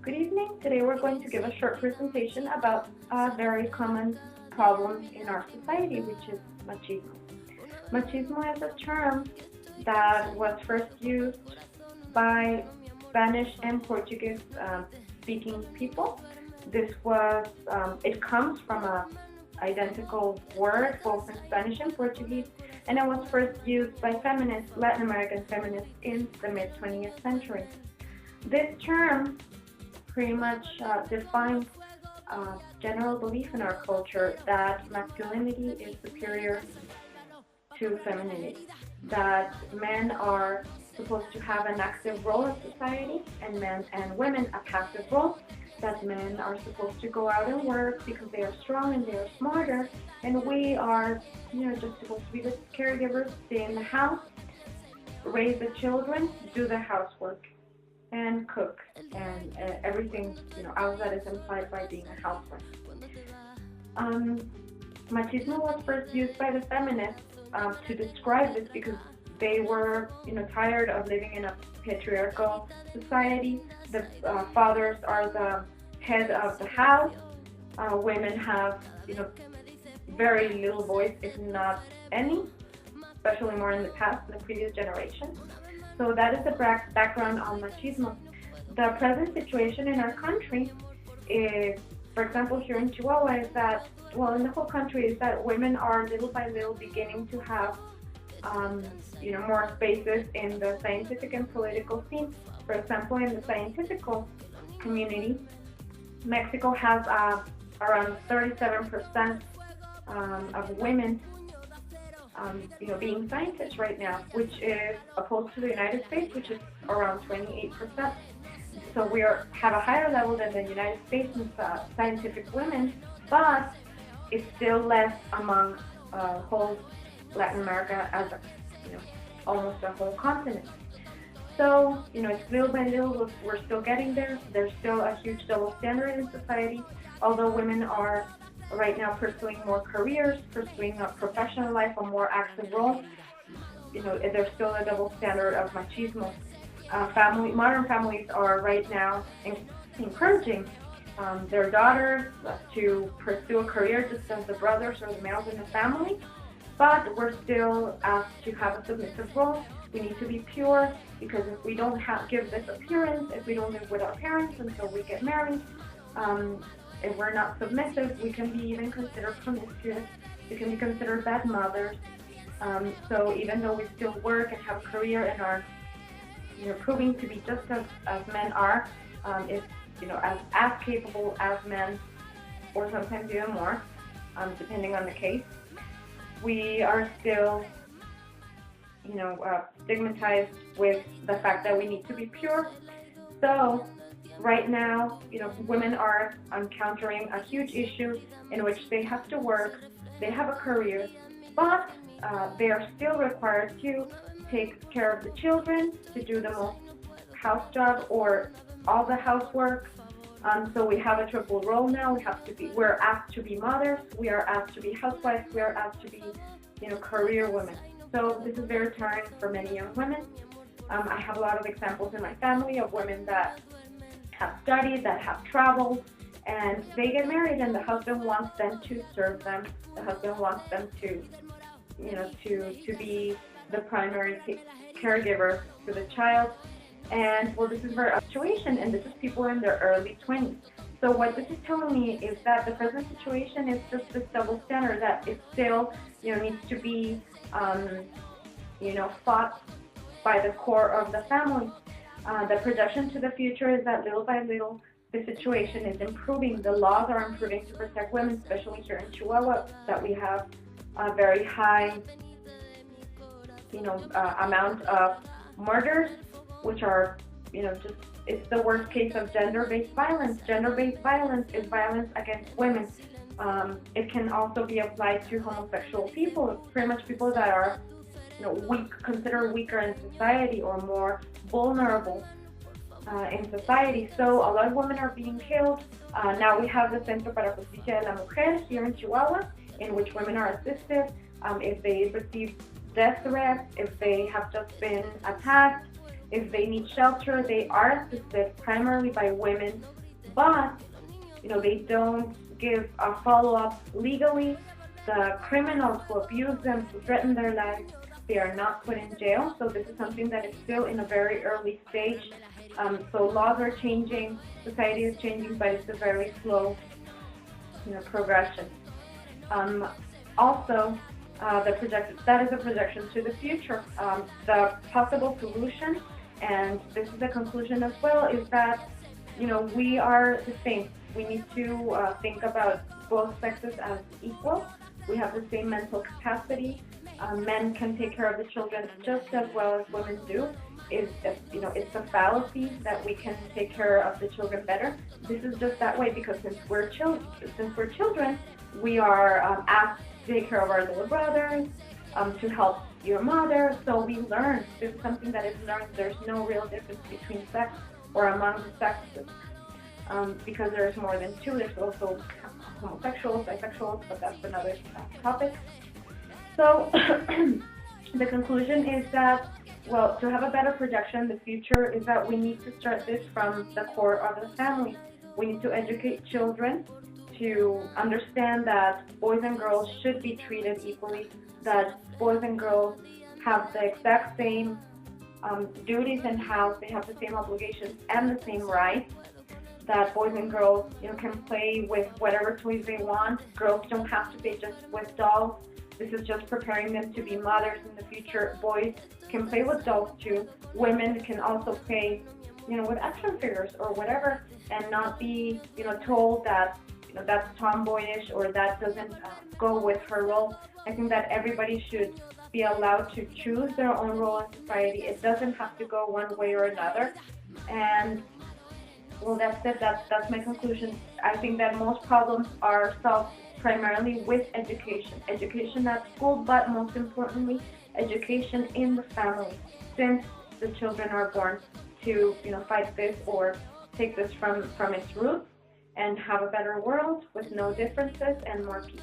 Good evening. Today we're going to give a short presentation about a very common problem in our society, which is machismo. Machismo is a term that was first used by Spanish and Portuguese speaking people. It comes from a identical word both in Spanish and Portuguese, and it was first used by feminists, Latin American feminists, in the mid-20th century. This term pretty much defines a general belief in our culture that masculinity is superior to femininity, that men are supposed to have an active role in society and women a passive role, that men are supposed to go out and work because they are strong and they are smarter, and we are just supposed to be the caregivers, stay in the house, raise the children, do the housework, and cook, and everything else that is implied by being a housewife. Machismo was first used by the feminists to describe this because they were tired of living in a patriarchal society. The fathers are the head of the house. Women have very little voice, if not any, especially more in the past, in the previous generation. So that is the background on machismo. The present situation in our country is, for example, here in Chihuahua, is that, well, in the whole country, is that women are little by little beginning to have more spaces in the scientific and political scene. For example, in the scientific community, Mexico has around 37% of women being scientists right now, which is opposed to the United States, which is around 28%. So we have a higher level than the United States in scientific women, but it's still less among whole Latin America as almost a whole continent. So it's little by little, we're still getting there. There's still a huge double standard in society, although women are right now pursuing more careers, pursuing a professional life, a more active role. There's still a double standard of machismo. Modern families are right now encouraging their daughters to pursue a career just as the brothers or the males in the family, but we're still asked to have a submissive role. We need to be pure, because if we don't give this appearance, if we don't live with our parents until we get married, if we're not submissive, we can be even considered promiscuous. We can be considered bad mothers. So even though we still work and have a career and are proving to be just as men are, as capable as men, or sometimes even more, depending on the case, we are still stigmatized with the fact that we need to be pure. So right now, women are encountering a huge issue in which they have to work, they have a career, but they are still required to take care of the children, to do the most house job or all the housework. So we have a triple role now. We're asked to be mothers, we are asked to be housewives, we are asked to be, career women. So this is very tiring for many young women. I have a lot of examples in my family of women that have studied, that have traveled, and they get married, and the husband wants them to serve them. The husband wants them to be the primary caregiver to the child. And well, this is a situation, and this is people in their early 20s. So what this is telling me is that the present situation is just this double standard, that it still needs to be fought by the core of the family. The projection to the future is that little by little the situation is improving. The laws are improving to protect women, especially here in Chihuahua, that we have a very high amount of murders, which are it's the worst case of gender-based violence. Gender-based violence is violence against women. It can also be applied to homosexual people, pretty much people that are considered weaker in society or more vulnerable in society. So a lot of women are being killed. Now we have the Centro para Justicia de la Mujer here in Chihuahua, in which women are assisted if they receive death threats, if they have just been attacked, if they need shelter, they are assisted primarily by women, but they don't give a follow-up legally. The criminals who abuse them, who threaten their lives, they are not put in jail. So this is something that is still in a very early stage. So laws are changing, society is changing, but it's a very slow, progression. Also, that is a projection to the future. The possible solution, and this is the conclusion as well, is that we are the same. We need to think about both sexes as equal. We have the same mental capacity. Men can take care of the children just as well as women do. It's a fallacy that we can take care of the children better. This is just that way because since we're children, we are asked to take care of our little brothers, to help your mother. So we learn. This is something that is learned. There's no real difference between sex or among the sexes. Because there's more than two. There's also homosexuals, bisexuals, but that's another topic. So the conclusion is that, to have a better projection in the future is that we need to start this from the core of the family. We need to educate children to understand that boys and girls should be treated equally, that boys and girls have the exact same duties in house, they have the same obligations and the same rights, that boys and girls can play with whatever toys they want. Girls don't have to play just with dolls. This is just preparing them to be mothers in the future. Boys can play with dolls too. Women can also play, with action figures or whatever, and not be, told that, that's tomboyish or that doesn't go with her role. I think that everybody should be allowed to choose their own role in society. It doesn't have to go one way or another. And that's it. That's my conclusion. I think that most problems are solved primarily with education. Education at school, but most importantly, education in the family, since the children are born, to fight this or take this from its roots and have a better world with no differences and more peace.